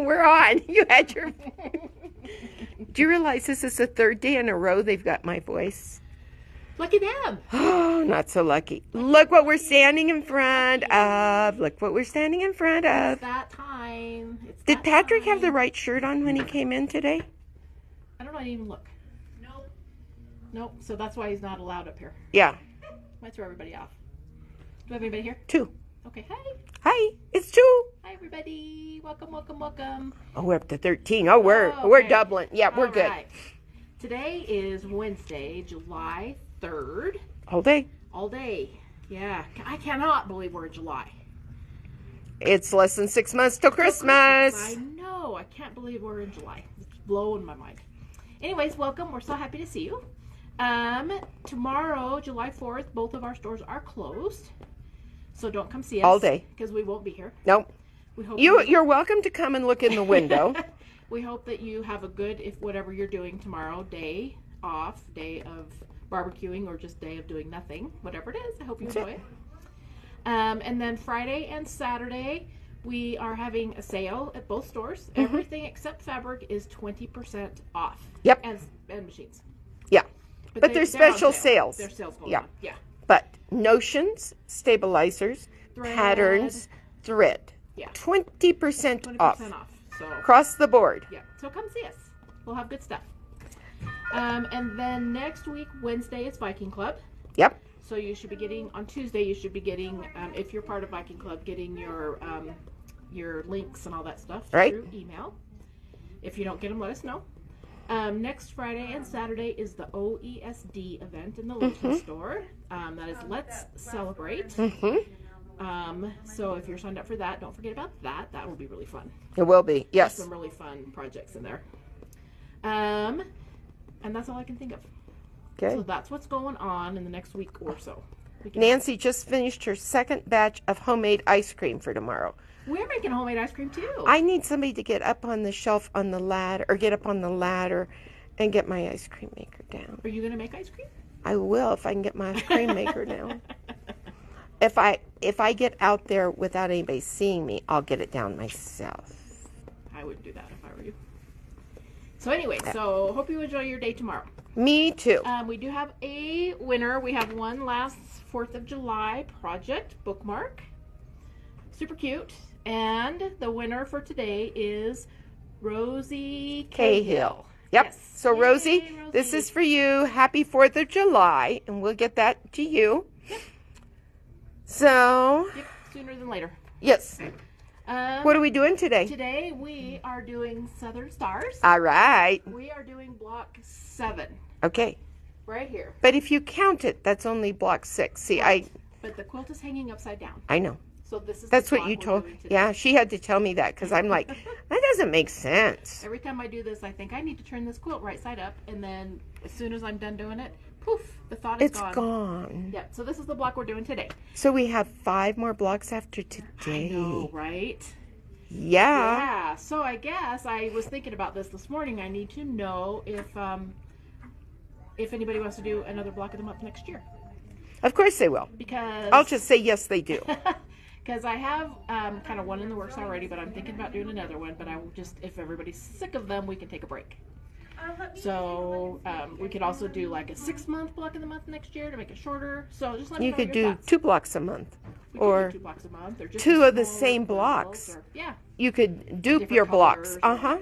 We're on. You had your... Do you realize this is the third day in a row they've got my voice? Lucky them. Oh, not so lucky. Look what we're standing in front of. Look what we're standing in front of. It's that time. Did Patrick have the right shirt on when he came in today? I don't know. I didn't even look. Nope. So that's why he's not allowed up here. Yeah. Might throw everybody off. Do we have anybody here? 2. Okay. Hi. Hi. It's 2. Hi, everybody. Welcome, welcome, welcome. Oh, we're up to 13. Oh, we're doubling. Yeah, we're good. Right. Today is Wednesday, July 3rd. All day. All day. Yeah. I cannot believe we're in July. It's less than 6 months till Christmas. I know. I can't believe we're in July. It's blowing my mind. Anyways, welcome. We're so happy to see you. Tomorrow, July 4th, both of our stores are closed. So don't come see us. All day. Because we won't be here. Nope. We hope you're welcome to come and look in the window. We hope that you have a good, if whatever you're doing tomorrow, day off, day of barbecuing, or just day of doing nothing, whatever it is. I hope you enjoy it. And then Friday and Saturday, we are having a sale at both stores. Everything except fabric is 20% off. Yep. And machines. Yeah. But there's special sales. There's sales going on. Yeah. But notions, stabilizers, patterns, thread. Yeah. 20% off. 20% off. So across the board. Yeah. So come see us. We'll have good stuff. And then next week, Wednesday, is Viking Club. Yep. So you should be getting, on Tuesday, you should be getting, if you're part of Viking Club, getting your links and all that stuff through email. If you don't get them, let us know. Next Friday and Saturday is the OESD event in the Lincoln store. That is Let's Celebrate. So if you're signed up for that, don't forget about that. That will be really fun. It will be, yes. There's some really fun projects in there. And that's all I can think of. Okay. So that's what's going on in the next week or so. Nancy just finished her second batch of homemade ice cream for tomorrow. We're making homemade ice cream too. I need somebody to get up on the shelf on the ladder, or get up on the ladder and get my ice cream maker down. Are you going to make ice cream? I will if I can get my ice cream maker down. If I get out there without anybody seeing me, I'll get it down myself. I wouldn't do that if I were you. So anyway, so hope you enjoy your day tomorrow. Me too. We do have a winner. We have one last 4th of July project bookmark. Super cute. And the winner for today is Rosie Cahill. Yep. Yes. So Yay, Rosie, this is for you. Happy 4th of July. And we'll get that to you. Yep. So. Yep, sooner than later. Yes. What are we doing today? Today we are doing Southern Stars. All right. We are doing block 7. Okay. Right here. But if you count it, that's only block 6. See, But the quilt is hanging upside down. I know. So this is That's what you told. Yeah, she had to tell me that because I'm like, that doesn't make sense. Every time I do this, I think I need to turn this quilt right side up, and then as soon as I'm done doing it, poof, the thought is gone. It's gone. Yeah. So this is the block we're doing today. So we have 5 more blocks after today. I know, right? Yeah. Yeah. So I guess I was thinking about this morning. I need to know if anybody wants to do another block of the month next year. Of course they will. Because I'll just say yes, they do. Because I have kind of one in the works already, but I'm thinking about doing another one. But I will just, if everybody's sick of them, we can take a break. So we could also do like a 6-month block of the month next year to make it shorter. So just let me know your do thoughts. 2 blocks a month, or 2 blocks a month, or just 2 of the same blocks. Or, yeah. You could dupe your blocks. Yeah.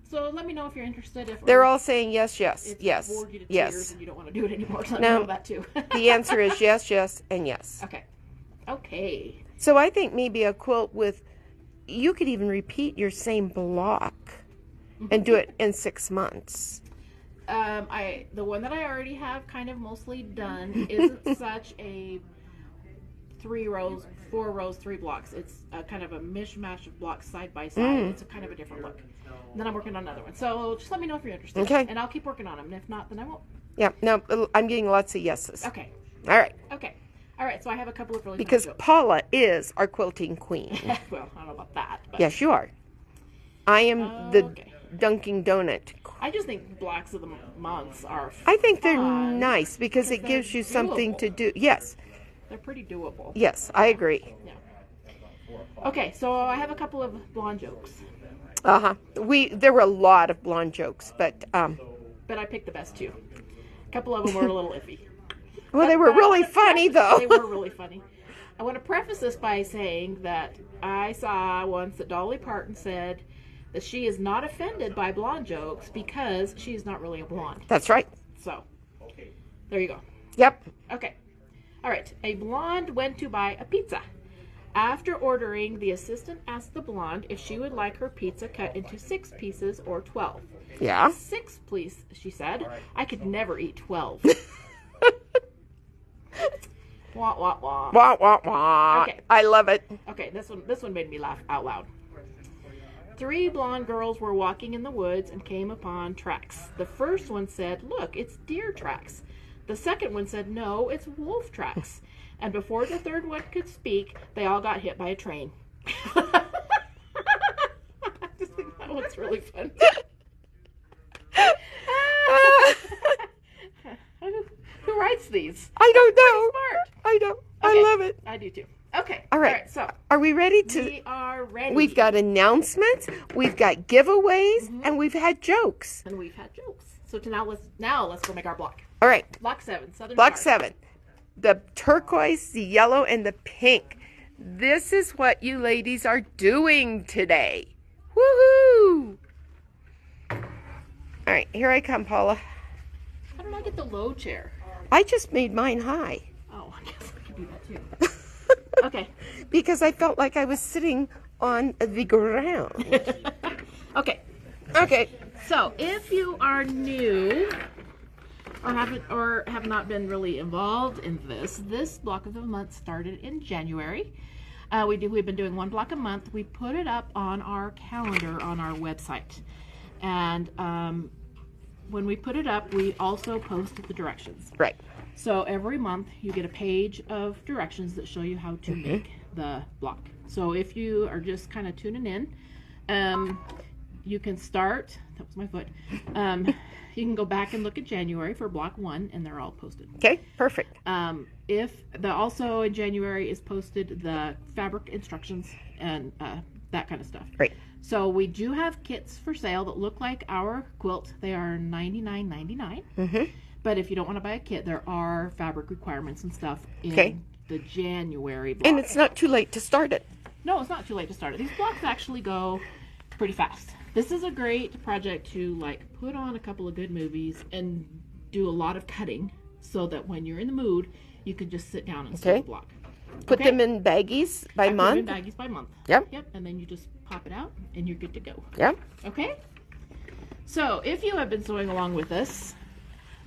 So let me know if you're interested. They're all saying yes, yes, if yes, it's bored you to yes. tears and you don't want to do it anymore. So let me know that too. The answer is yes, yes, and yes. Okay. Okay. So I think maybe a quilt with, you could even repeat your same block and do it in 6 months. The one that I already have kind of mostly done isn't such a 3 rows, 4 rows, 3 blocks. It's kind of a mishmash of blocks side by side. It's a kind of a different look. And then I'm working on another one. So just let me know if you're interested. Okay. And I'll keep working on them. And if not, then I won't. Yeah. No, I'm getting lots of yeses. Okay. All right. Okay. All right. So I have a couple of really because Paula is our quilting queen. Well, I don't know about that. But... Yes, you are. I am the Dunkin' Donut. I just think blocks of the months are fun. I think they're nice because it gives you something to do. Yes. They're pretty doable. Yes, I agree. Yeah. Okay, so I have a couple of blonde jokes. There were a lot of blonde jokes, but I picked the best two. A couple of them were a little iffy. Well, they were really funny, though. They were really funny. I want to preface this by saying that I saw once that Dolly Parton said that she is not offended by blonde jokes because she's not really a blonde. That's right. So, there you go. Yep. Okay. All right. A blonde went to buy a pizza. After ordering, the assistant asked the blonde if she would like her pizza cut into 6 pieces or 12. Yeah. 6, please, she said. I could never eat 12. Wah, wah, wah. Wah, wah, wah. Okay. I love it. Okay, this one made me laugh out loud. 3 blonde girls were walking in the woods and came upon tracks. The first one said, "Look, it's deer tracks." The second one said, "No, it's wolf tracks." And before the third one could speak, they all got hit by a train. I just think that one's really fun. Who writes these? I don't know. Smart. I know. Okay. I love it. I do too. Okay. All right. So are we ready to? we are ready. We've got announcements. We've got giveaways, and we've had jokes. And we've had jokes. So let's go make our block. All right. Block 7. Southern Block Stars. 7. The turquoise, the yellow, and the pink. This is what you ladies are doing today. Woohoo! All right, here I come, Paula. How did I get the low chair? I just made mine high. Oh, I guess I could do that too. Okay. Because I felt like I was sitting on the ground. Okay. Okay. So, if you are new or have not been really involved in this block of the month started in January. We've been doing 1 block a month. We put it up on our calendar on our website. And when we put it up, we also post the directions. Right. So every month you get a page of directions that show you how to make the block. So if you are just kind of tuning in, you can start, that was my foot, you can go back and look at January for block 1 and they're all posted. Okay, perfect. Also in January is posted the fabric instructions and that kind of stuff. Right. So we do have kits for sale that look like our quilt. They are $99.99. But if you don't want to buy a kit, there are fabric requirements and stuff in the January block. And it's not too late to start it. No, it's not too late to start it. These blocks actually go pretty fast. This is a great project to like put on a couple of good movies and do a lot of cutting so that when you're in the mood, you can just sit down and start the block. Put them in baggies by month? Put them in baggies by month. Yep. Yep. And then you just pop it out and you're good to go. Yep. Okay? So if you have been sewing along with us,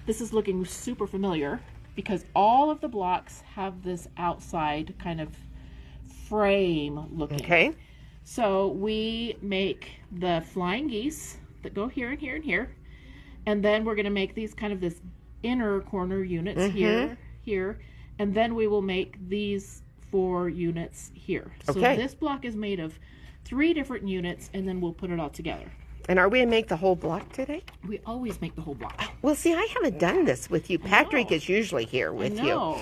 this is looking super familiar because all of the blocks have this outside kind of frame looking. Okay. So we make the flying geese that go here and here and here. And then we're going to make these kind of this inner corner units here. And then we will make these 4 units here. So this block is made of 3 different units and then we'll put it all together. And are we going to make the whole block today? We always make the whole block. Well, see, I haven't done this with you. Patrick is usually here with you.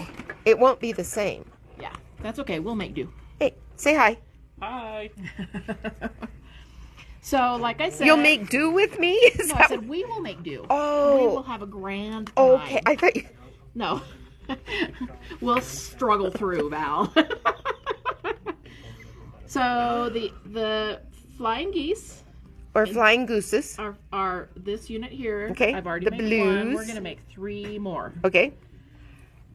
It won't be the same. Yeah, that's okay. We'll make do. Hey, say hi. Hi. So, like I said... You'll make do with me? I said we will make do. Oh. We will have a grand time. Okay, I thought you... No. We'll struggle through, Val. So, the flying geese... Or flying gooses. Are this unit here. Okay. I've already the made blues. 1. We're going to make 3 more. Okay.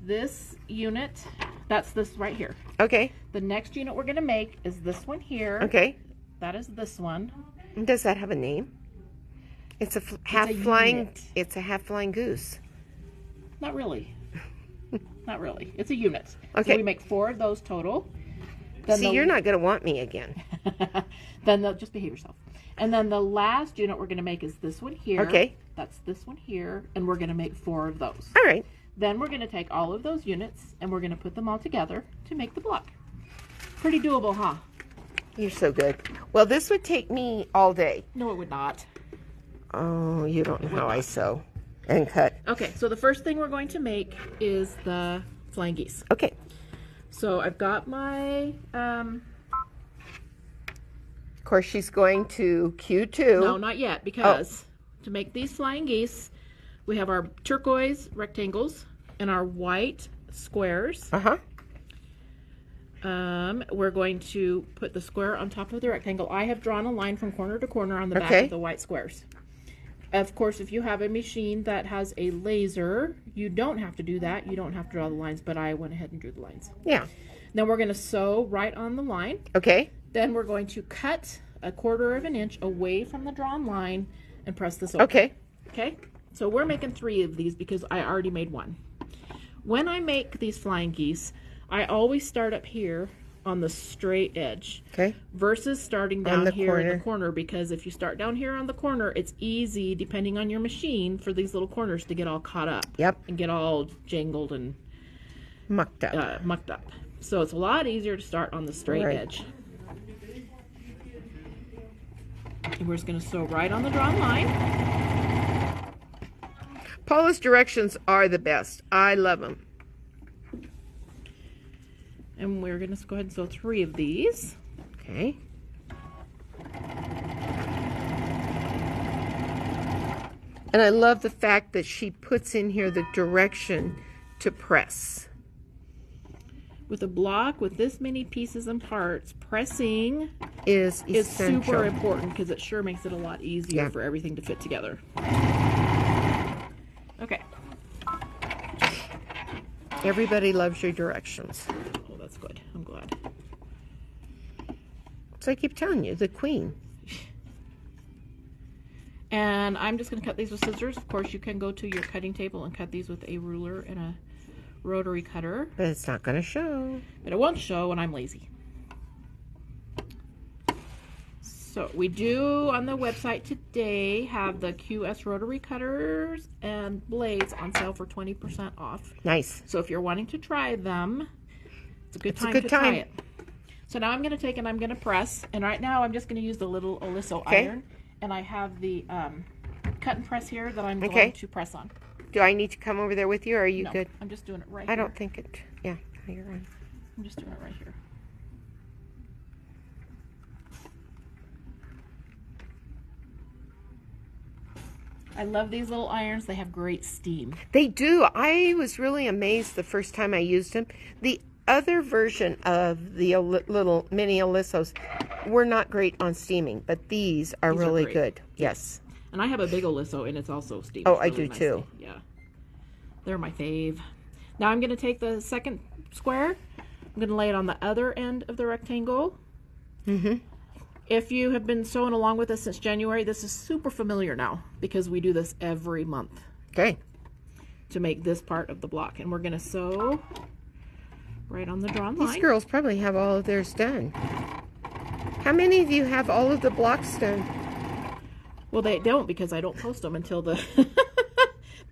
This unit, that's this right here. Okay. The next unit we're going to make is this one here. Okay. That is this one. Does that have a name? It's a half flying. Unit. It's a half flying goose. Not really. Not really. It's a unit. Okay. So we make 4 of those total. Then See, you're not going to want me again. Then just behave yourself. And then the last unit we're going to make is this one here. Okay. That's this one here. And we're going to make 4 of those. All right. Then we're going to take all of those units and we're going to put them all together to make the block. Pretty doable, huh? You're so good. Well, this would take me all day. No, it would not. Oh, you don't know how I sew and cut. Okay, so the first thing we're going to make is the flying geese. Okay. So I've got my course, she's going to Q2. No, not yet, because to make these flying geese, we have our turquoise rectangles and our white squares. We're going to put the square on top of the rectangle. I have drawn a line from corner to corner on the back of the white squares. Of course, if you have a machine that has a laser, you don't have to do that. You don't have to draw the lines, but I went ahead and drew the lines. Yeah. Then we're going to sew right on the line. Okay. Then we're going to cut 1/4 of an inch away from the drawn line and press this over. Okay. Okay? So we're making 3 of these because I already made 1. When I make these flying geese, I always start up here on the straight edge. Okay. Versus starting down here in the corner, because if you start down here on the corner, it's easy, depending on your machine, for these little corners to get all caught up. Yep. And get all jangled and mucked up. So it's a lot easier to start on the straight edge. And we're just going to sew right on the drawn line. Paula's directions are the best. I love them. And we're going to go ahead and sew 3 of these. Okay. And I love the fact that she puts in here the direction to press. With a block with this many pieces and parts, pressing is super important because it sure makes it a lot easier for everything to fit together. Okay. Everybody loves your directions. Oh, that's good. I'm glad. So I keep telling you, the queen. And I'm just going to cut these with scissors. Of course, you can go to your cutting table and cut these with a ruler and a rotary cutter. But it's not going to show. But it won't show when I'm lazy. So we do on the website today have the QS rotary cutters and blades on sale for 20% off. Nice. So if you're wanting to try them, it's a good time to try it. So now I'm going to take and I'm going to press. And right now I'm just going to use the little Oliso iron. And I have the cut and press here that I'm going to press on. Do I need to come over there with you, or are you No, good? I'm just doing it right here. I don't think it... Yeah, you're right. I'm just doing it right here. I love these little irons. They have great steam. They do. I was really amazed the first time I used them. The other version of the little mini Olisos were not great on steaming, but these are really good. Yes. And I have a big Oliso, and it's also steamed. Oh, I do too. Yeah. They're my fave. Now I'm going to take the second square. I'm going to lay it on the other end of the rectangle. If you have been sewing along with us since January, this is super familiar now because we do this every month. Okay. To make this part of the block. And we're going to sew right on the drawn line. These girls probably have all of theirs done. How many of you have all of the blocks done? Well, they don't because I don't post them until the...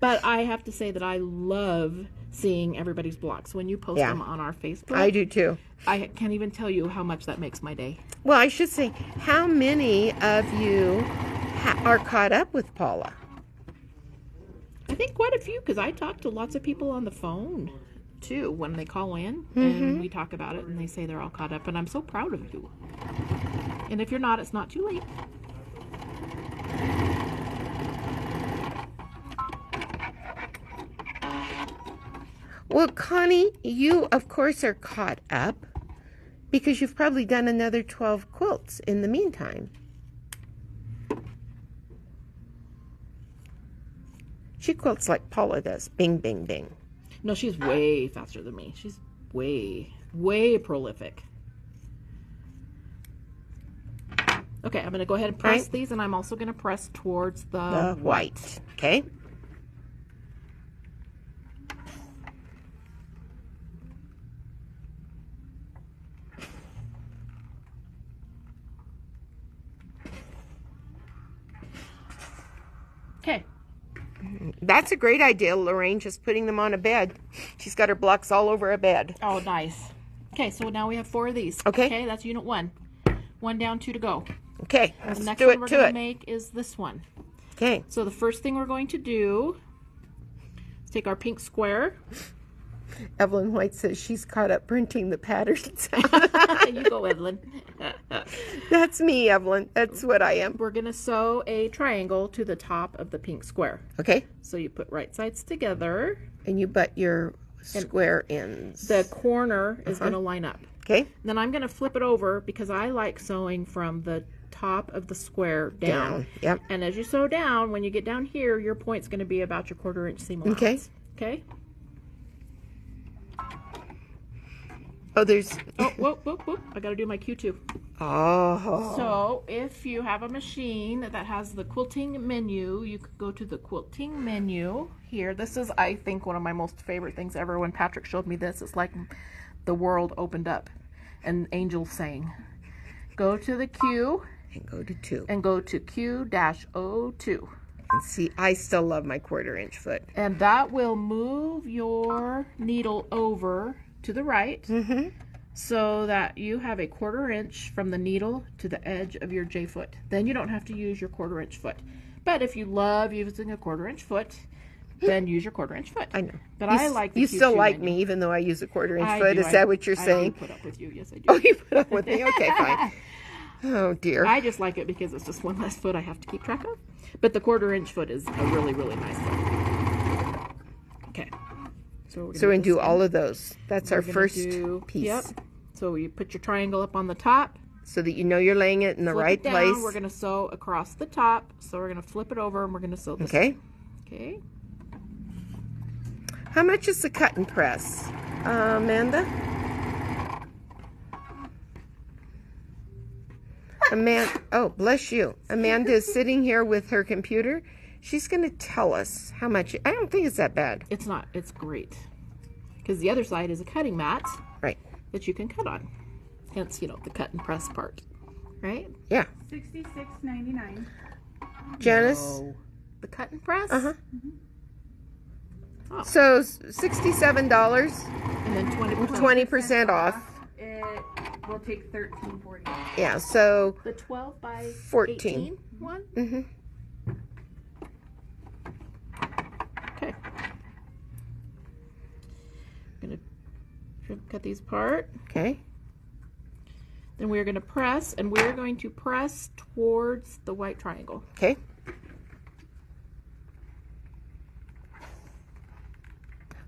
But I have to say that I love seeing everybody's blocks when you post them on our Facebook. I do too. I can't even tell you how much that makes my day. Well, I should say, how many of you are caught up with Paula? I think quite a few because I talk to lots of people on the phone too when they call in and we talk about it and they say they're all caught up, and I'm so proud of you. And if you're not, it's not too late. Well, Connie, you, of course, are caught up because you've probably done another 12 quilts in the meantime. She quilts like Paula does. Bing, bing, bing. No, she's way faster than me. She's way prolific. Okay, I'm going to go ahead and press these, and I'm also going to press towards the white. Okay. Okay. That's a great idea, Lorraine, just putting them on a bed. She's got her blocks all over a bed. Oh, nice. Okay, so now we have 4 of these. Okay. Okay, that's unit 1. 1 down, 2 to go. Okay, let's the next do one it we're to going it. to make is this one. Okay. So the first thing we're going to do is take our pink square Evelyn White says she's caught up printing the patterns. You go, Evelyn. That's me, Evelyn. That's what I am. We're going to sew a triangle to the top of the pink square. Okay. So you put right sides together. And you butt your square ends. The corner is going to line up. Okay. Then I'm going to flip it over because I like sewing from the top of the square down. Yep. And as you sew down, when you get down here, your point's going to be about your 1/4 inch seam allowance. Okay. Okay. Oh, there's... Oh, whoop, whoop, whoop. I got to do my Q2. Oh. So if you have a machine that has the quilting menu, you could go to the quilting menu here. This is, I think, one of my most favorite things ever. When Patrick showed me this, it's like the world opened up and angels sang. Go to the Q. And go to 2. And go to Q-02. And see, I still love my 1/4 inch foot. And that will move your needle over to the right, so that you have a 1/4 inch from the needle to the edge of your J foot. Then you don't have to use your 1/4 inch foot. But if you love using a 1/4 inch foot, then use your 1/4 inch foot. I know. But I like the you still Q2 like menu. me, even though I use a 1/4 inch I foot. do. Is that what you're saying? I do put up with you. Yes, I do. Oh, you put up with me? Okay, fine. Oh, dear. I just like it because it's just one less foot I have to keep track of. But the 1/4 inch foot is a really, really nice foot. Okay. So we're going to do all of those. That's our first piece. Yep. So you put your triangle up on the top. So that you know you're laying it in the right place. We're going to sew across the top. So we're going to flip it over and we're going to sew this. Okay. Okay. How much is the cut and press, Amanda? Oh, bless you. Amanda is sitting here with her computer. She's going to tell us how much. I don't think it's that bad. It's not. It's great. Because the other side is a cutting mat. Right. That you can cut on. Hence, you know, the cut and press part. Right? Yeah. $66.99. Janice? No. The cut and press? Uh-huh. Oh. So $67. And then 20%. 20% off. It will take $13.49. Yeah, so The 12 by 14. 18 one? Mm-hmm. Okay. I'm going to cut these apart. Okay. Then we're going to press, and we're going to press towards the white triangle. Okay.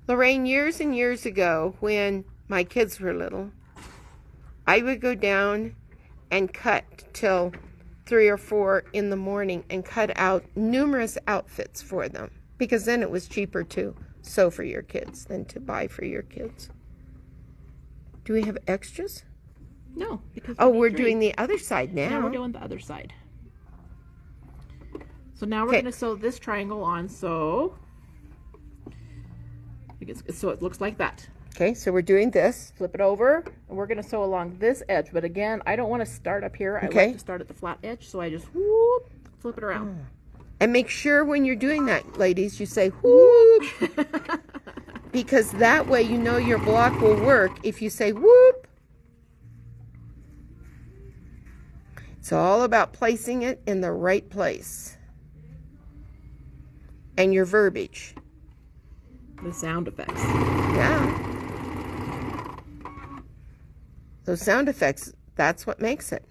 Lorraine, years and years ago, when my kids were little, I would go down and cut till 3 or 4 in the morning and cut out numerous outfits for them, because then it was cheaper to sew for your kids than to buy for your kids. Do we have extras? No, because Oh, we we're need 3. doing the other side now. Now we're doing the other side. So now we're Okay. going to sew this triangle on, so it looks like that. Okay, so we're doing this. Flip it over, and we're going to sew along this edge. But again, I don't want to start up here. I Okay. like to start at the flat edge, so I just whoop, flip it around. And make sure when you're doing that, ladies, you say whoop. Because that way you know your block will work if you say whoop. It's all about placing it in the right place. And your verbiage. The sound effects. Yeah. Those sound effects, that's what makes it.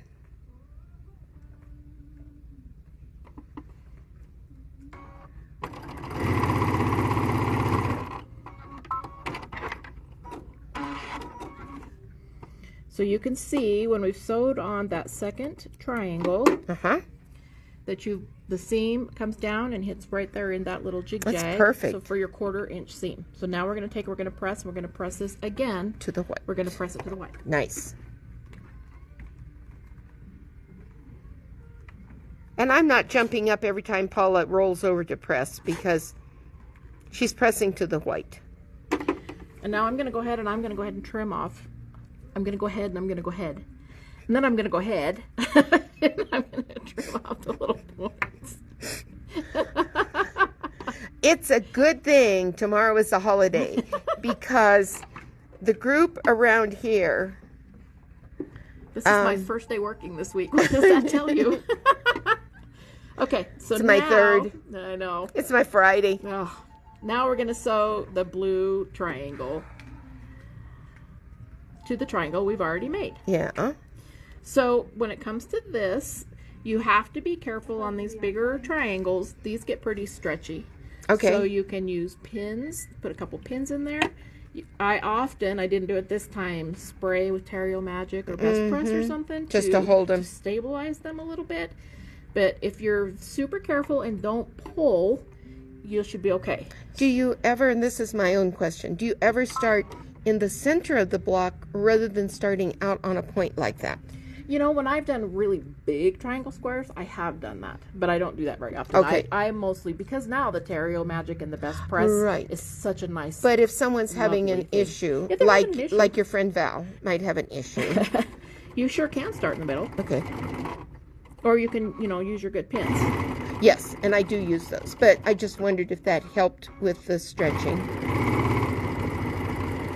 So you can see when we've sewed on that second triangle Uh-huh. that the seam comes down and hits right there in that little jig jag. That's perfect. So for your 1/4 inch seam. So now we're going to press, and we're going to press this again. To the white. We're going to press it to the white. Nice. And I'm not jumping up every time Paula rolls over to press because she's pressing to the white. And now I'm going to go ahead and trim off. I'm going to go ahead and I'm going to go ahead. And then I'm going to go ahead and I'm going to trim off the little points. It's a good thing tomorrow is a holiday because the group around here. This is my first day working this week. What does that tell you? Okay, so It's my third. I know. It's my Friday. Oh, now we're going to sew the blue triangle. to the triangle we've already made. Yeah. So when it comes to this, you have to be careful on these bigger triangles. These get pretty stretchy. Okay. So you can use pins, put a couple pins in there. I didn't do it this time, spray with Terrio Magic or Best Press or something. Just to hold them. To stabilize them a little bit. But if you're super careful and don't pull, you should be okay. Do you ever, and this is my own question, do you ever start in the center of the block rather than starting out on a point like that? You know, when I've done really big triangle squares, I have done that, but I don't do that very often. Okay. I mostly, because now the Terrio Magic and the Best Press is such a nice. But if someone's having an issue, like your friend Val might have an issue. You sure can start in the middle. Okay. Or you can, use your good pins. Yes, and I do use those, but I just wondered if that helped with the stretching.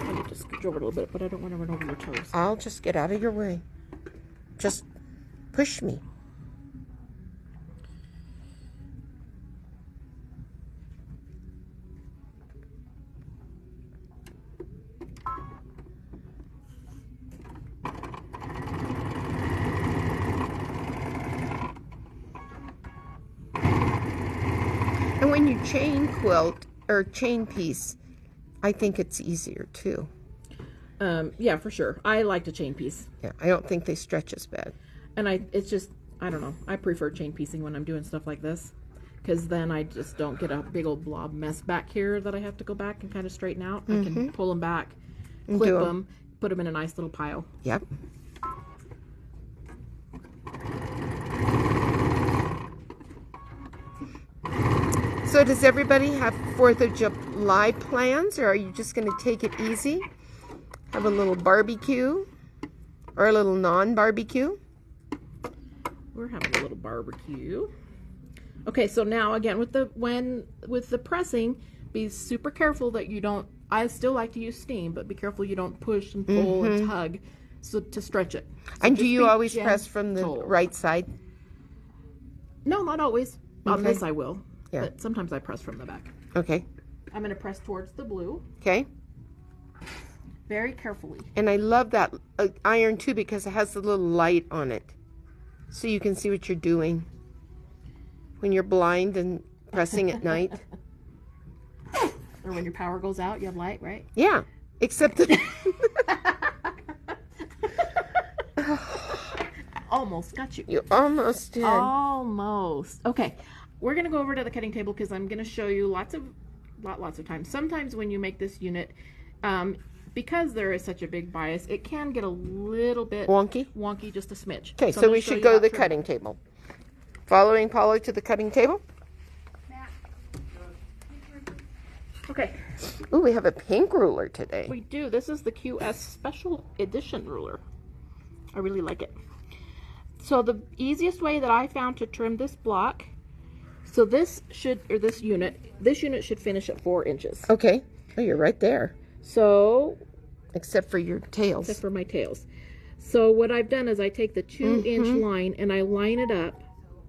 I need to scooch over a little bit, but I don't want to run over your toes. I'll just get out of your way. Just push me. And when you chain quilt or chain piece, I think it's easier too. Yeah, for sure. I like to chain piece. Yeah, I don't think they stretch as bad. And I don't know. I prefer chain piecing when I'm doing stuff like this, because then I just don't get a big old blob mess back here that I have to go back and kind of straighten out. I can pull them back, clip them, put them in a nice little pile. Yep. So does everybody have 4th of July plans, or are you just going to take it easy? Have a little barbecue or a little non-barbecue? We're having a little barbecue. Okay, so now again with the pressing, be super careful that you don't. I still like to use steam, but be careful you don't push and pull and tug to stretch it. So and do you always press from the right side? No, not always. On Okay. this I will. Yeah. But sometimes I press from the back. Okay. I'm going to press towards the blue. Okay. Very carefully. And I love that iron too because it has a little light on it. So you can see what you're doing when you're blind and pressing at night. Or when your power goes out, you have light, right? Yeah. Except that... Almost got you. You almost did. Almost. Okay. We're going to go over to the cutting table because I'm going to show you lots of times. Sometimes when you make this unit, because there is such a big bias, it can get a little bit wonky, just a smidge. Okay, so we should go to the cutting table. Following Paula to the cutting table. Okay. Ooh, we have a pink ruler today. We do. This is the QS Special Edition ruler. I really like it. So the easiest way that I found to trim this block, so this unit should finish at 4 inches. Okay. Oh, you're right there. So, except for your tails. Except for my tails. So what I've done is I take the 2-inch line and I line it up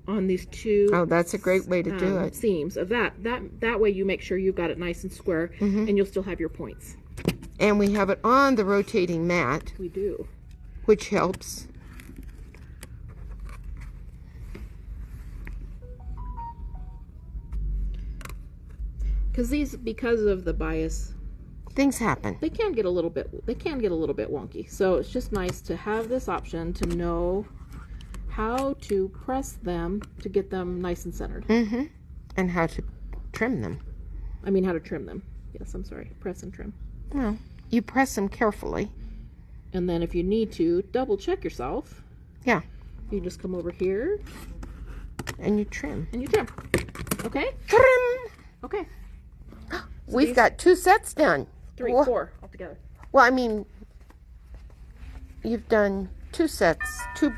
on these two. Oh, that's a great way to do it. Seams of that way you make sure you've got it nice and square, and you'll still have your points. And we have it on the rotating mat. We do. Which helps. Because of the bias, things happen. They can get a little bit wonky. So it's just nice to have this option to know how to press them to get them nice and centered. And how to trim them. I mean how to trim them. Yes, I'm sorry. Press and trim. Well, you press them carefully. And then if you need to double check yourself. Yeah. You just come over here. And you trim. Okay? Trim! Okay. So we've got 2 sets done. 3, 4 altogether. Well, I mean, you've done 2 sets, 2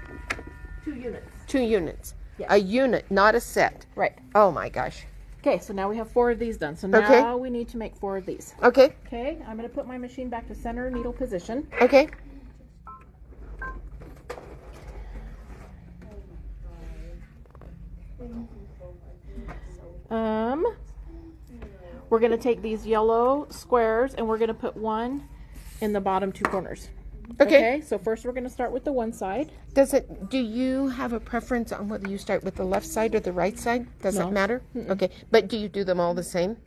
units. 2 units. Yes. A unit, not a set. Right. Oh my gosh. Okay, so now we have 4 of these done. So now we need to make 4 of these. Okay. Okay, I'm going to put my machine back to center needle position. Okay. We're going to take these yellow squares and we're going to put one in the bottom 2 corners. Okay. So first we're going to start with the one side. Do you have a preference on whether you start with the left side or the right side? Does No. it matter? Okay. But do you do them all the same?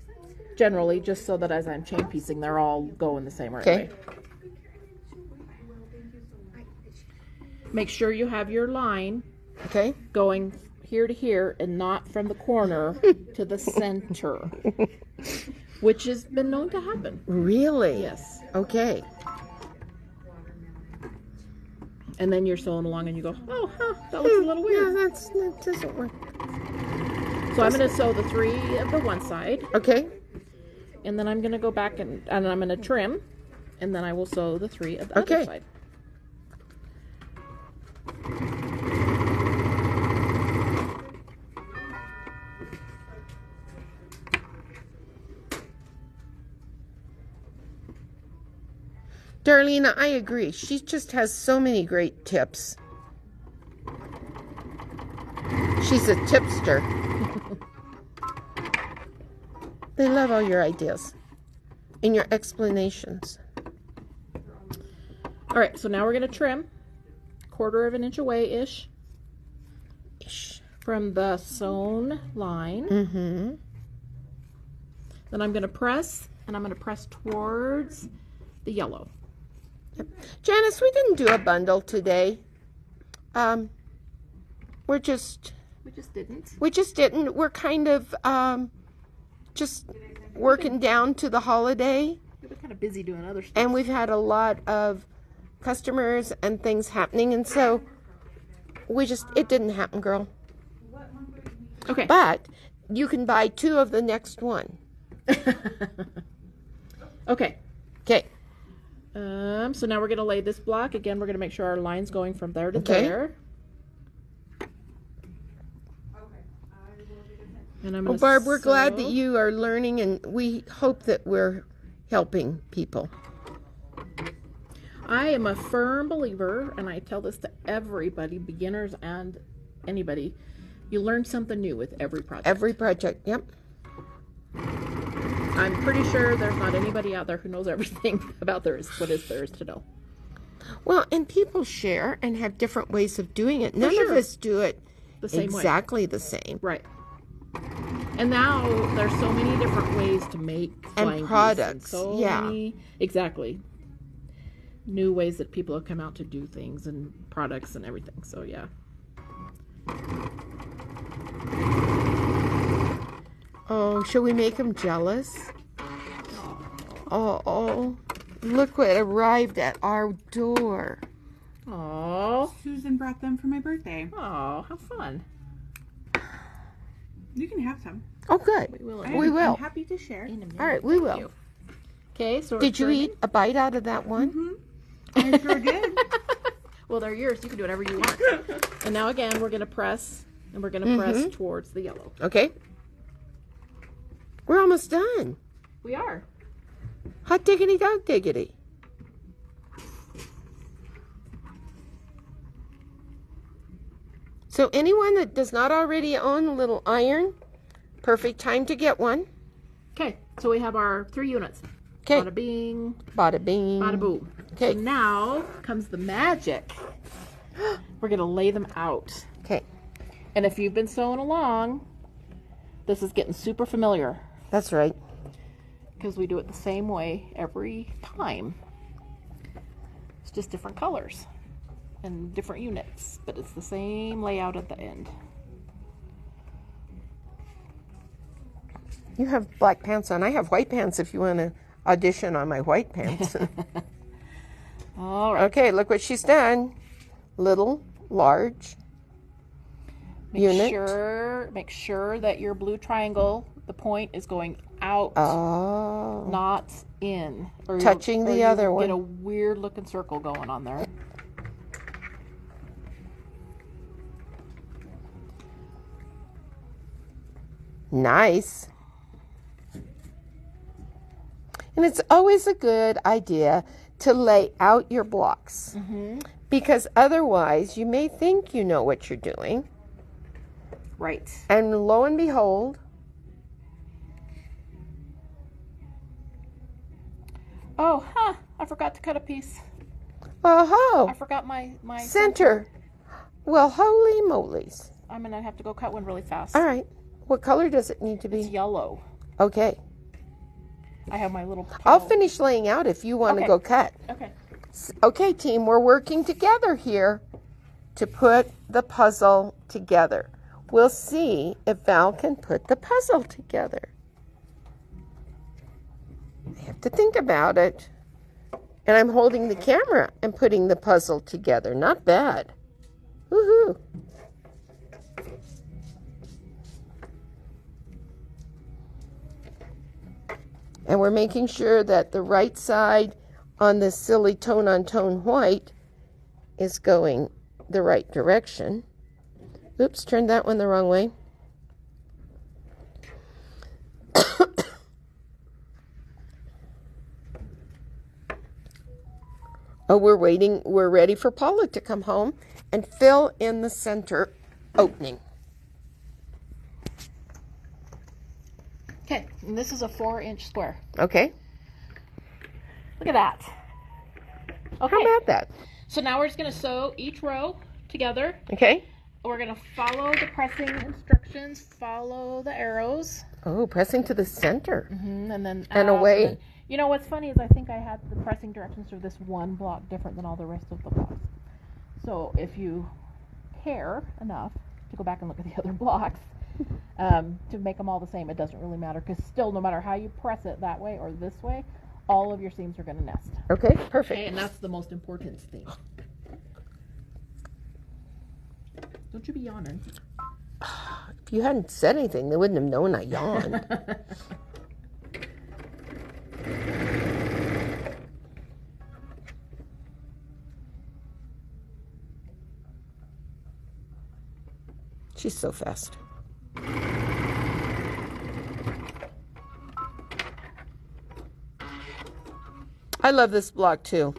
Generally, just so that as I'm chain piecing, they're all going the same right Okay. way. Make sure you have your line Okay. going here to here and not from the corner to the center, which has been known to happen. Really? Yes. Okay. And then you're sewing along and you go, oh, that looks a little weird. Yeah, that doesn't work. So I'm going to sew the 3 of the one side, Okay. and then I'm going to go back and I'm going to trim, and then I will sew the 3 of the other side. Darlene, I agree. She just has so many great tips. She's a tipster. They love all your ideas and your explanations. All right, so now we're going to trim 1/4 of an inch away-ish from the sewn line. Mm-hmm. Then I'm going to press, and I'm going to press towards the yellow. Yep. Janice, we didn't do a bundle today. We just didn't. We're kind of just working down to the holiday. We've been kind of busy doing other stuff. And we've had a lot of customers and things happening, and so it didn't happen, girl. Okay. But you can buy 2 of the next one. Okay. Okay. So now we're going to lay this block. Again, we're going to make sure our line's going from there to there. And I'm Well, Barb, we're glad that you are learning, and we hope that we're helping people. I am a firm believer, and I tell this to everybody, beginners and anybody, you learn something new with every project. Every project, yep. I'm pretty sure there's not anybody out there who knows everything about there is to know. Well, and people share and have different ways of doing it. None of us do it the same exactly the same. Right. And now there's so many different ways to make and products. So many, exactly. New ways that people have come out to do things and products and everything. So yeah. Oh, shall we make them jealous? Oh, look what arrived at our door. Oh, Susan brought them for my birthday. oh, how fun. You can have some. Oh, good. We will. I'm happy to share. All right, we will. Okay, so did you eat a bite out of that one? Mm-hmm. I sure did. Well, they're yours. You can do whatever you want. And now again, we're going to press, and we're going to press towards the yellow. Okay. We're almost done. We are. Hot diggity dog diggity. So anyone that does not already own a little iron, perfect time to get one. Okay, so we have our 3 units. Okay. Bada bing. Bada bing. Bada boom. Okay. So now comes the magic. We're going to lay them out. Okay. And if you've been sewing along, this is getting super familiar. That's right. Because we do it the same way every time. It's just different colors and different units, but it's the same layout at the end. You have black pants on. I have white pants if you want to audition on my white pants. All right. Okay, look what she's done. Little, large, unit. Make sure that your blue triangle, the point is going out, not in. Or touching the other one. Get a weird looking circle going on there. Nice. And it's always a good idea to lay out your blocks. Because otherwise you may think you know what you're doing. Right. And lo and behold. Oh, I forgot to cut a piece. Oh, I forgot my center. Well, holy molies. I'm gonna have to go cut one really fast. All right. What color does it need to be? It's yellow. Okay. I have my little I'll finish laying out if you want to go cut. Okay. Okay, team, we're working together here to put the puzzle together. We'll see if Val can put the puzzle together. I have to think about it. And I'm holding the camera and putting the puzzle together. Not bad. Woohoo. And we're making sure that the right side on this silly tone-on-tone white is going the right direction. Oops, turned that one the wrong way. Oh, we're waiting. We're ready for Paula to come home and fill in the center opening. Okay, and this is a 4-inch square. Okay. Look at that. Okay. How about that? So now we're just going to sew each row together. Okay. We're going to follow the pressing instructions, follow the arrows. Oh, pressing to the center. And then And away. And then, you know what's funny is I think I had the pressing directions for this one block different than all the rest of the blocks. So if you care enough to go back and look at the other blocks, to make them all the same, it doesn't really matter, because still, no matter how you press it that way or this way, all of your seams are going to nest. Okay, perfect. Okay, and that's the most important thing. Don't you be yawning. If you hadn't said anything, they wouldn't have known I yawned. She's so fast. I love this block too.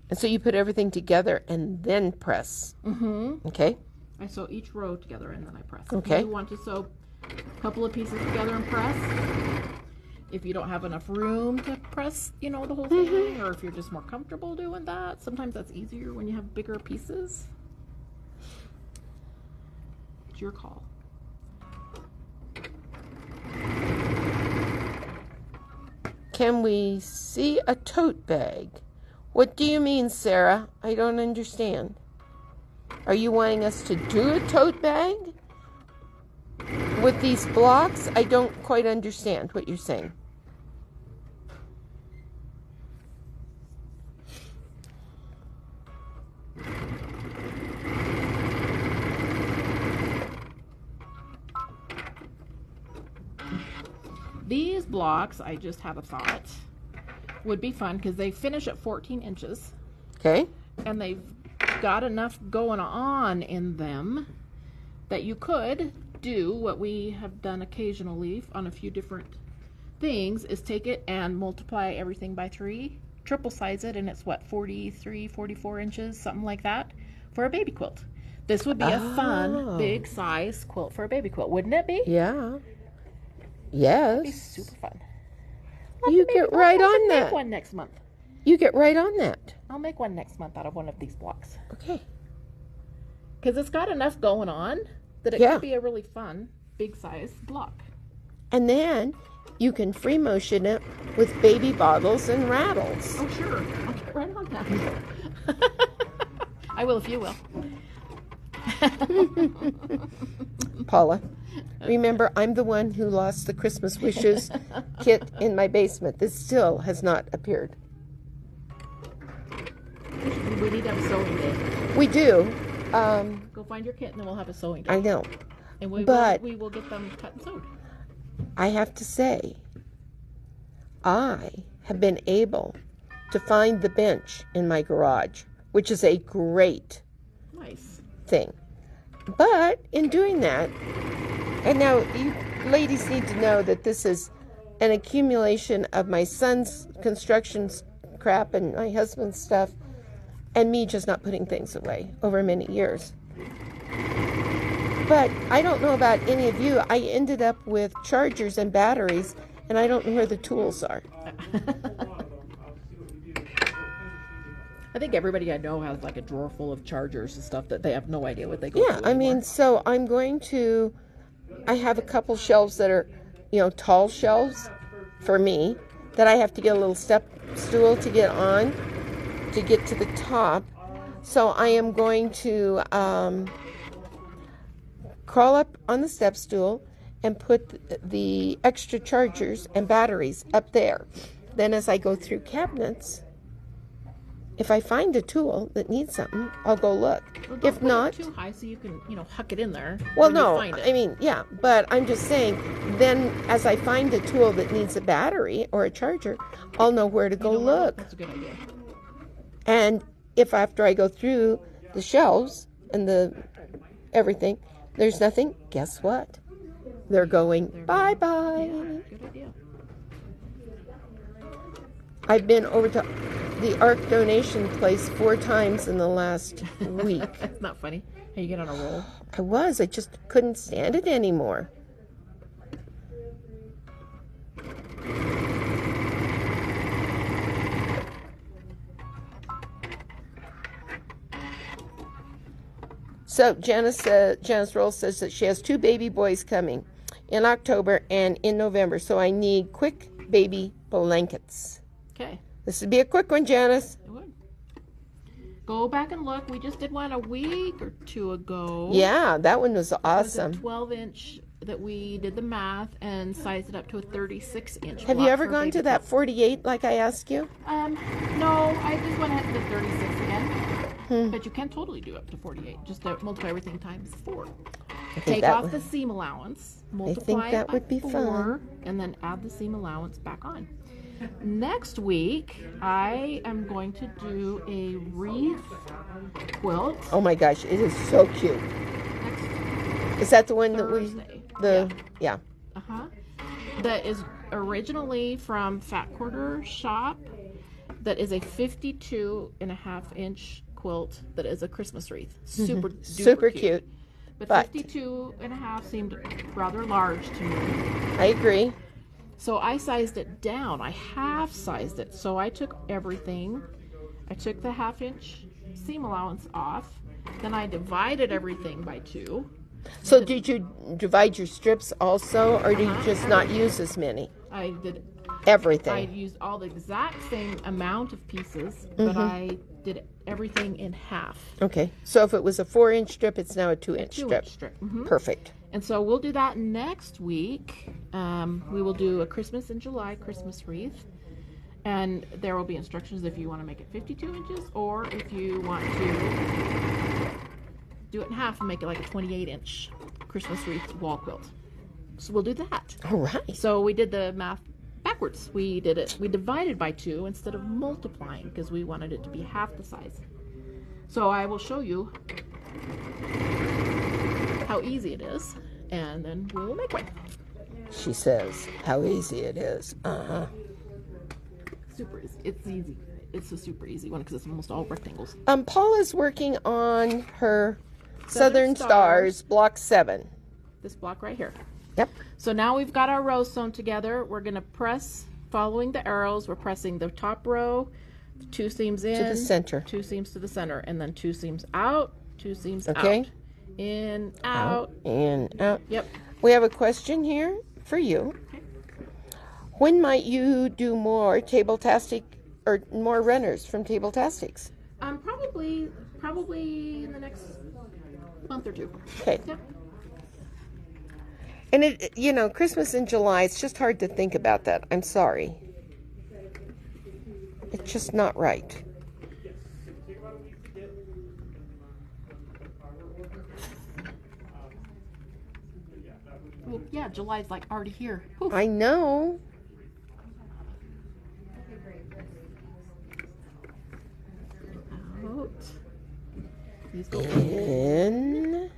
And so you put everything together and then press. Okay. I sew each row together and then I press. Okay. If you want to sew a couple of pieces together and press, if you don't have enough room to press, the whole thing, or if you're just more comfortable doing that, sometimes that's easier when you have bigger pieces. It's your call. Can we see a tote bag? What do you mean, Sarah? I don't understand. Are you wanting us to do a tote bag with these blocks? I don't quite understand what you're saying. These blocks, I just had a thought, would be fun because they finish at 14 inches. Okay. And they've got enough going on in them that you could do what we have done occasionally on a few different things, is take it and multiply everything by 3, triple size it, and it's what, 43, 44 inches, something like that, for a baby quilt. This would be a fun, big size quilt for a baby quilt, wouldn't it be? Yeah. Yes. It'd be super fun. You get right on that. Make one next month. You get right on that. I'll make one next month out of one of these blocks. Okay. Because it's got enough going on that it could be a really fun, big size block. And then you can free motion it with baby bottles and rattles. Oh, sure. I'll get right on that. I will if you will. Paula, remember, I'm the one who lost the Christmas wishes kit in my basement. This still has not appeared. We need to have a sewing day. We do. Go find your kit and then we'll have a sewing day. I know. And we will get them cut and sewed. I have to say, I have been able to find the bench in my garage, which is a great thing. But in doing that, and now you ladies need to know that this is an accumulation of my son's construction crap and my husband's stuff, and me just not putting things away over many years. But I don't know about any of you. I ended up with chargers and batteries and I don't know where the tools are. I think everybody I know has like a drawer full of chargers and stuff that they have no idea what they go Yeah, to I anymore. mean, so I have a couple shelves that are, tall shelves for me that I have to get a little step stool to get on to get to the top. So I am going to crawl up on the step stool and put the extra chargers and batteries up there. Then as I go through cabinets, if I find a tool that needs something, I'll go look. Well, If not, too high so you can huck it in there. well, when you no, find it. I mean, yeah, but I'm just saying, then as I find a tool that needs a battery or a charger, I'll know where to go You know what? look. That's a good idea. And if after I go through the shelves and the everything, there's nothing, guess what? They're going bye-bye. Yeah, good idea. I've been over to the ARC donation place 4 times in the last week. That's not funny. How you get on a roll. I just couldn't stand it anymore. So Janice Roll says that she has 2 baby boys coming in October and in November. So I need quick baby blankets. Okay. This would be a quick one, Janice. It would. Go back and look. We just did one a week or 2 ago. Yeah, that one was It was awesome. a 12-inch that we did the math and sized it up to a 36-inch. Have you ever gone to that 48 like I asked you? No, I just went ahead and did 36 again. But you can totally do up to 48. Just multiply everything times 4. Take off the seam allowance, multiply that it by would be 4, fun. and then add the seam allowance back on. Next week, I am going to do a wreath quilt. Oh my gosh, it is so cute. Next Is that the one that we, Thursday. yeah. That is originally from Fat Quarter Shop. That is a 52.5-inch quilt that is a Christmas wreath. Super Super cute. But But 52.5 seemed rather large to me. I agree. So I sized it down. I half sized it. So I took everything. I took the 1/2-inch seam allowance off. Then I divided everything by 2. So did you divide your strips also, or did you just not use as many? I did. I Everything. used all the exact same amount of pieces, but I did everything in half. Okay. So if it was a 4-inch strip, it's now a 2-inch strip. 2-inch strip. Mhm. Perfect. And so we'll do that next week. We will do a Christmas in July Christmas wreath. And there will be instructions if you want to make it 52 inches or if you want to do it in half and make it like a 28-inch Christmas wreath wall quilt. So we'll do that. All right. So we did the math backwards. We divided by 2 instead of multiplying because we wanted it to be half the size. So I will show you how easy it is, and then we'll make one. She says how easy it is. Super easy. It's easy. It's a super easy one because it's almost all rectangles. Paula's working on her Southern Stars Block 7. This block right here. Yep. So now we've got our rows sewn together. We're going to press, following the arrows, we're pressing the top row, 2 seams in. To the center. 2 seams to the center, and then 2 seams out, 2 seams Okay. out. In, out. In, out. Yep. We have a question here for you. Okay. When might you do more Table-tastic or more runners from Table-tastics? Probably in the next month or 2. Okay. Yep. And it, Christmas in July, it's just hard to think about that. I'm sorry. It's just not right. Well, yeah, July's like already here. Poof. I know. Out. These go In.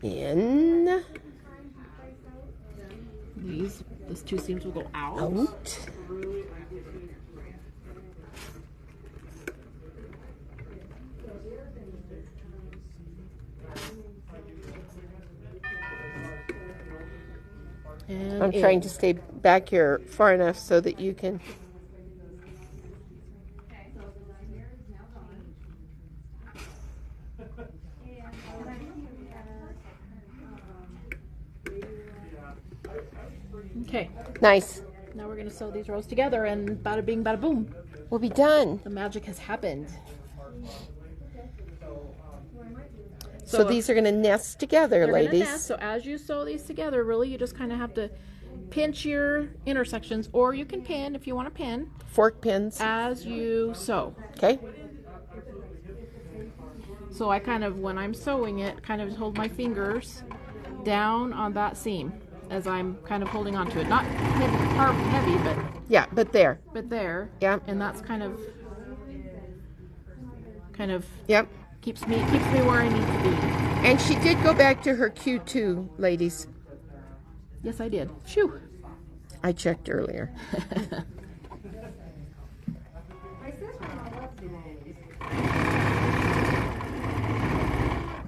In. these 2 seams will go out. Out. I'm trying to stay back here far enough so that you can. Okay. Nice. Now we're going to sew these rows together, and bada bing, bada boom. We'll be done. The magic has happened. So these are going to nest together, ladies. Nest, so as you sew these together, really, you just kind of have to pinch your intersections, or you can pin if you want to pin. Fork pins. As you sew. Okay. So I kind of, when I'm sewing it, kind of hold my fingers down on that seam as I'm kind of holding onto it. Not heavy, but yeah, but there. But there. Yeah. And that's kind of. Yep. Keeps me where I need to be. And she did go back to her Q2, ladies. Yes, I did. Phew. I checked earlier.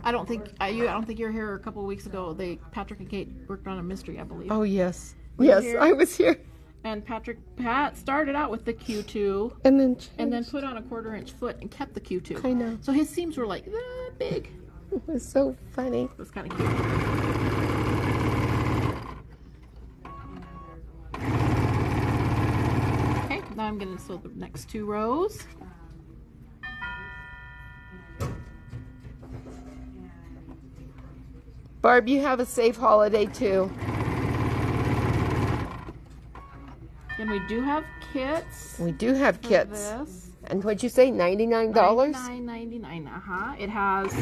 I don't think you were here a couple of weeks ago. Patrick and Kate worked on a mystery, I believe. Oh yes, yes, I was here. And Pat started out with the Q2, and then put on a 1/4-inch foot and kept the Q2. I know. So his seams were like that big. It was so funny. It was kind of cute. Okay, now I'm going to sew the next 2 rows. Barb, you have a safe holiday too. And we do have kits. We do have kits. This. And what'd you say, $99? $99.99. It has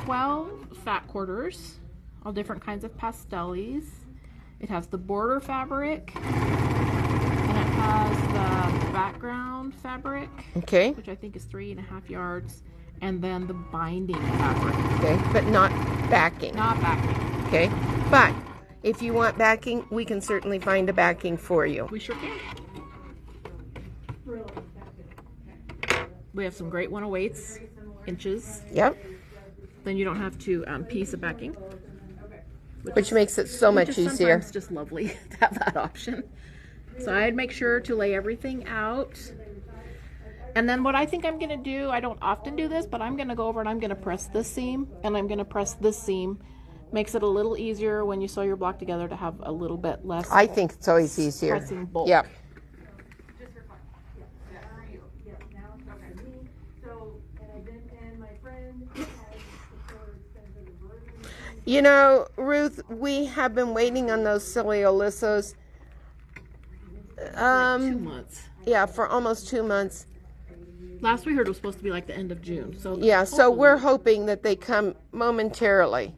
12 fat quarters, all different kinds of pastellis. It has the border fabric, and it has the background fabric, okay, which I think is 3.5 yards, and then the binding fabric. Okay, but not backing. Not backing. Okay, but if you want backing, we can certainly find a backing for you. We sure can. We have some great 108s inches. Yep. Then you don't have to piece a backing. Which makes it so much easier. Sometimes just lovely to have that option. So I'd make sure to lay everything out. And then what I think I'm going to do, I don't often do this, but I'm going to go over and I'm going to press this seam, and I'm going to press this seam. Makes it a little easier when you sew your block together to have a little bit less. I think it's always easier. Pressing bulk. Yep. You know, Ruth, we have been waiting on those silly Olissos. Like 2 months. Yeah, for almost 2 months. Last we heard it was supposed to be like the end of June. So yeah, so we're hoping that they come momentarily.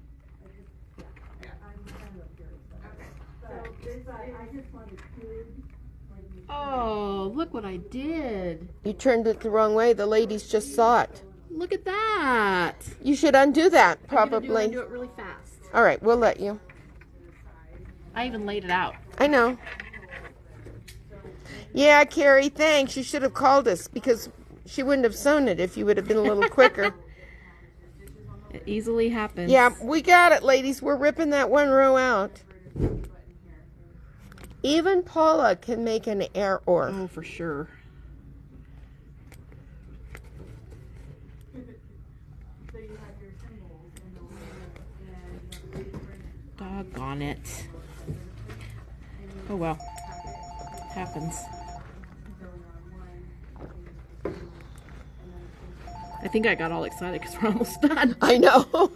Oh, look what I did. You turned it the wrong way. The ladies just saw it. Look at that. You should undo that, I'm probably. gonna do it really fast. All right, we'll let you. I even laid it out. I know. Yeah, Carrie, thanks. You should have called us because she wouldn't have sewn it if you would have been a little quicker. It easily happens. Yeah, we got it, ladies. We're ripping that 1 row out. Even Paula can make an error. Oh, for sure. Doggone it. Oh well. Happens. I think I got all excited because we're almost done. I know.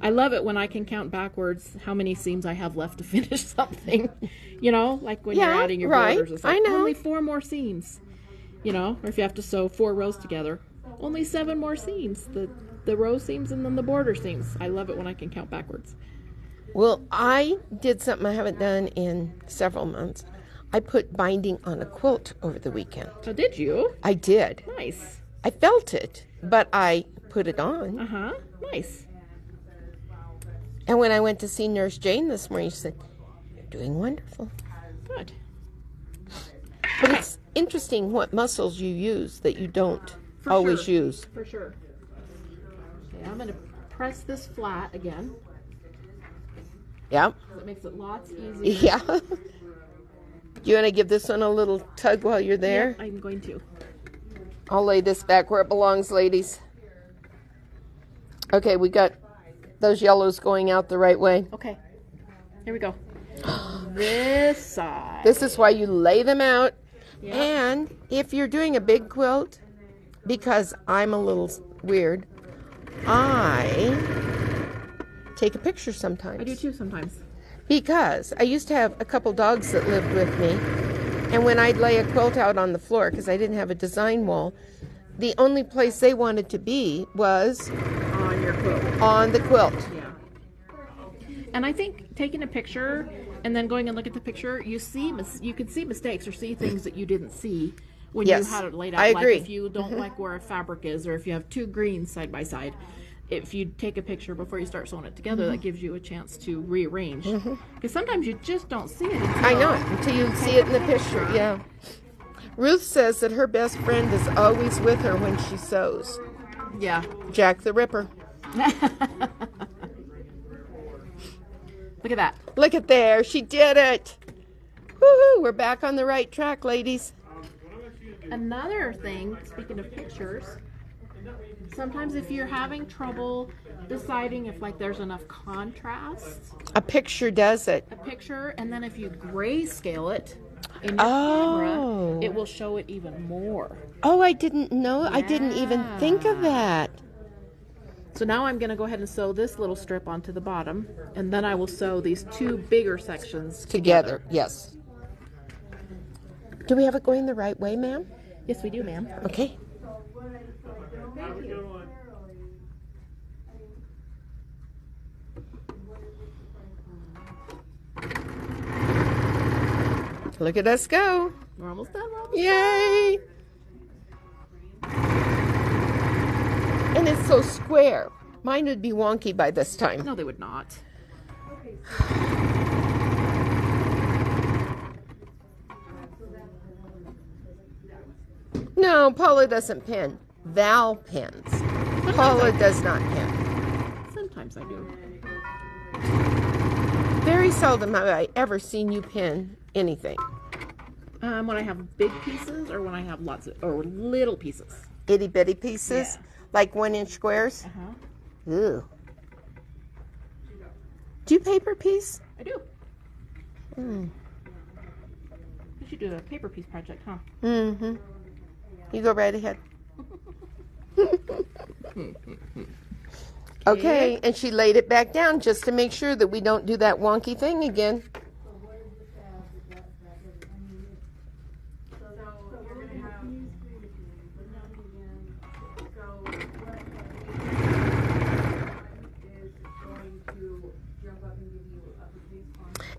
I love it when I can count backwards how many seams I have left to finish something. You know, like when you're adding your borders. It's like I know. Only 4 more seams. You know, or if you have to sew 4 rows together, only 7 more seams. The row seams and then the border seams. I love it when I can count backwards. Well, I did something I haven't done in several months. I put binding on a quilt over the weekend. So did you? I did. Nice. I felt it, but I put it on. Uh-huh. Nice. And when I went to see Nurse Jane this morning, she said, "You're doing wonderful." Good. But it's interesting what muscles you use that you don't always use. For sure. Okay, I'm going to press this flat again. Yep. It makes it lots easier. Yeah. You want to give this one a little tug while you're there? Yep, I'm going to. I'll lay this back where it belongs, ladies. Okay, we got those yellows going out the right way. Okay. Here we go. This side. This is why you lay them out. Yep. And if you're doing a big quilt, because I'm a little weird, I take a picture sometimes. I do too sometimes. Because I used to have a couple dogs that lived with me, and when I'd lay a quilt out on the floor, because I didn't have a design wall, the only place they wanted to be was On your quilt. on the quilt. Yeah. And I think taking a picture and then going and look at the picture, you can see mistakes or see things that you didn't see when Yes, you had it laid out. I agree. Like if you don't like where a fabric is, or if you have two greens side by side, if you take a picture before you start sewing it together, that gives you a chance to rearrange. Because sometimes you just don't see it. I know it until you see it in the picture. Yeah. Ruth says that her best friend is always with her when she sews. Yeah. Jack the Ripper. Look at that. Look at there. She did it. Woohoo. We're back on the right track, ladies. Another thing, speaking of pictures, sometimes if you're having trouble deciding if like there's enough contrast, A picture does it. a picture, and then if you grayscale it in your Oh. camera, it will show it even more. Oh, I didn't know. I didn't even think of that. So now I'm going to go ahead and sew this little strip onto the bottom, and then I will sew these two bigger sections Together, yes. Do we have it going the right way, ma'am? Yes, we do, ma'am. Okay. Look at us go. We're almost done. We're almost Yay! And it's so square. Mine would be wonky by this time. No, they would not. No, Paula doesn't pin. Val pins. Paula does not pin. Sometimes I do. Very seldom have I ever seen you pin anything. When I have big pieces, or when I have lots of, or little pieces. Itty bitty pieces, Yeah. like 1-inch squares. Uh-huh. Ooh. Do you paper piece? I do. Mm. We should do a paper piece project, huh? Mm-hmm. You go right ahead. Okay, and she laid it back down just to make sure that we don't do that wonky thing again.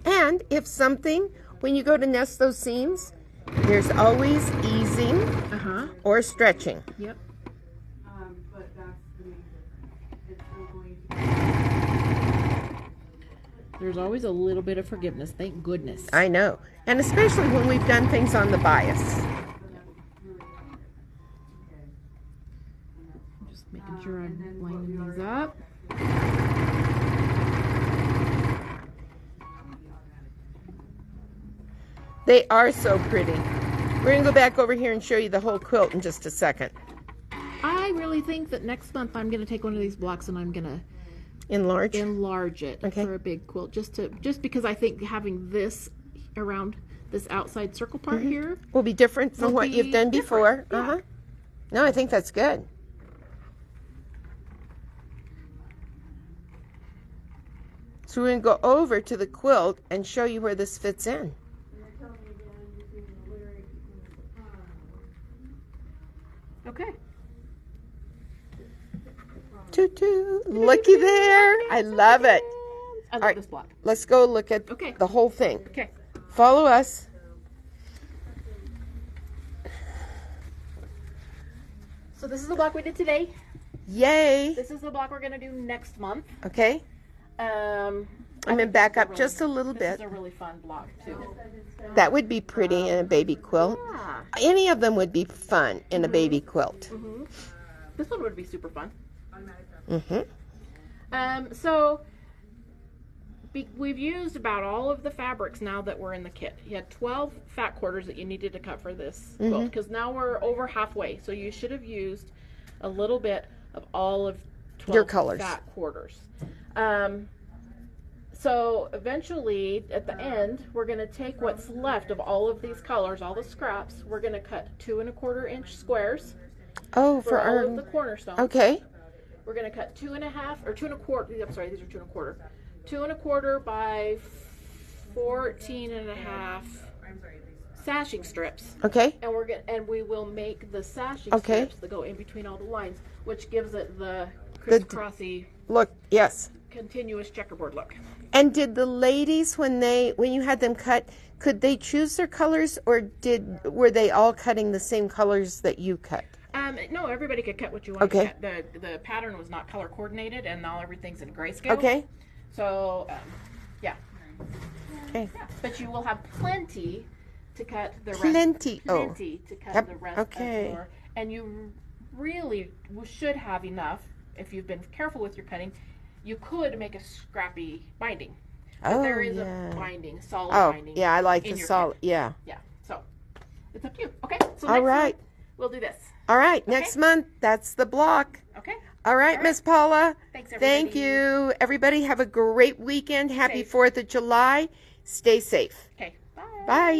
And if something, when you go to nest those seams, there's always easing Uh-huh. or stretching. Yep. There's always a little bit of forgiveness, thank goodness. I know. And especially when we've done things on the bias. Just making sure I'm lining these up. They are so pretty. We're going to go back over here and show you the whole quilt in just a second. I really think that next month I'm going to take one of these blocks and I'm going to Enlarge. enlarge it Okay. for a big quilt, just because I think having this around this outside circle part here. Will be different from Will what be you've done before. different, yeah. Uh-huh. No, I think that's good. So we're going to go over to the quilt and show you where this fits in. Okay. Toot toot. Looky there. I love it. I love right. this block. Let's go look at Okay. the whole thing. Okay. Follow us. So this is the block we did today. Yay. This is the block we're going to do next month. Okay. I'm going to back up just a little This bit. is a really fun block too. That would be pretty in a baby quilt. Yeah. Any of them would be fun in a baby quilt. Mm-hmm. This one would be super fun. Mm-hmm. So we've used about all of the fabrics now that were in the kit. You had 12 fat quarters that you needed to cut for this quilt, because now we're over halfway. So you should have used a little bit of all of 12 your colors. Fat quarters. So eventually, at the end, we're going to take what's left of all of these colors, all the scraps. We're going to cut 2 1/4-inch squares. Oh, for all of the cornerstones. Okay. We're going to cut 2 1/2 or 2 1/4. I'm sorry, these are 2 1/4. 2 1/4 by 14 1/2 sashing strips. Okay. And we will make the sashing strips that go in between all the lines, which gives it the crisscrossy look. Yes. Continuous checkerboard look. And did the ladies, when you had them cut, could they choose their colors, or were they all cutting the same colors that you cut? No, everybody could cut what you want to cut. The pattern was not color coordinated, and now everything's in grayscale. Okay. So, yeah. Okay. Yeah. But you will have plenty to cut the rest. Plenty to cut the rest of your. And you really should have enough, if you've been careful with your cutting. You could make a scrappy binding. But there is a binding, solid binding. Oh, yeah, I like the solid. Yeah. Yeah. So, it's up to you. Okay. So all right. Month, we'll do this. All right. Okay. Next month, that's the block. Okay. All right, Miss Paula. Thanks, everybody. Thank you. Everybody have a great weekend. Happy 4th of July. Stay safe. Okay. Bye. Bye.